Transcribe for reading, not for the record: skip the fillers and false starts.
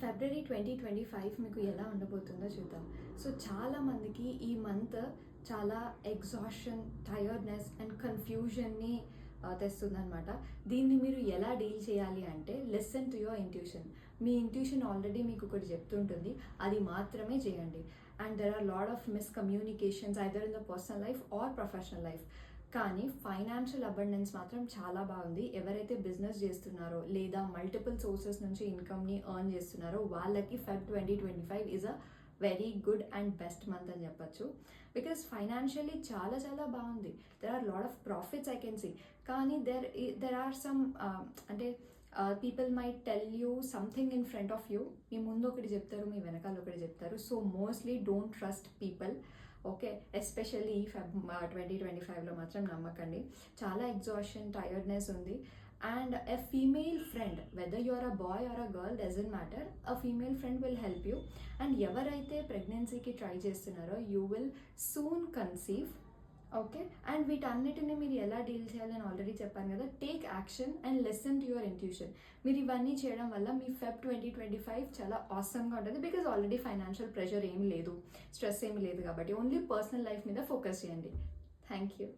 ఫిబ్రవరి 2025 మీకు ఎలా ఉండబోతుందో చూద్దాం. సో చాలామందికి ఈ మంత్ చాలా ఎగ్జాషన్, టైర్డ్నెస్ అండ్ కన్ఫ్యూజన్ని తెస్తుందనమాట. దీన్ని మీరు ఎలా డీల్ చేయాలి అంటే లిసన్ టు యువర్ ఇంట్యూషన్. మీ ఇంట్యూషన్ ఆల్రెడీ మీకు ఒకటి చెప్తుంటుంది, అది మాత్రమే చేయండి. And there are lot of miscommunications either in the personal life or professional life. కానీ ఫైనాన్షియల్ అబండెన్స్ మాత్రం చాలా బాగుంది. ఎవరైతే బిజినెస్ చేస్తున్నారో లేదా మల్టిపుల్ సోర్సెస్ నుంచి ఇన్కమ్ని ఎర్న్ చేస్తున్నారో వాళ్ళకి Feb 2025 is a very good and best month అని చెప్పచ్చు. బికాస్ ఫైనాన్షియల్లీ చాలా చాలా బాగుంది. There are lot of profits I can see. కానీ దెర్ ఆర్ సమ్ అంటే people might tell you something in front of you. మీ ముందు ఒకటి చెప్తారు, మీ వెనకాల ఒకటి చెప్తారు. So mostly don't trust people. Okay, especially ఈ ఫెబ్ 2025లో మాత్రం నమ్మకండి. చాలా ఎగ్జాషన్, టైర్డ్నెస్ ఉంది. And a female friend, weather you are a boy or a girl, doesn't matter, a female friend will help you. And ఎవరైతే ప్రెగ్నెన్సీకి try చేస్తున్నారో you will soon conceive. Okay, and వీటన్నిటిని మీరు ఎలా డీల్ చేయాలని already చెప్పాను కదా. Take action and listen to your intuition. మీరు ఇవన్నీ చేయడం వల్ల మీ ఫెబ్ 2025 చాలా ఆసమ్గా ఉంటుంది. బికాజ్ ఆల్రెడీ ఫైనాన్షియల్ ప్రెషర్ ఏమి లేదు, స్ట్రెస్ ఏమి లేదు కాబట్టి ఓన్లీ పర్సనల్ లైఫ్ మీద ఫోకస్ చేయండి. Thank you.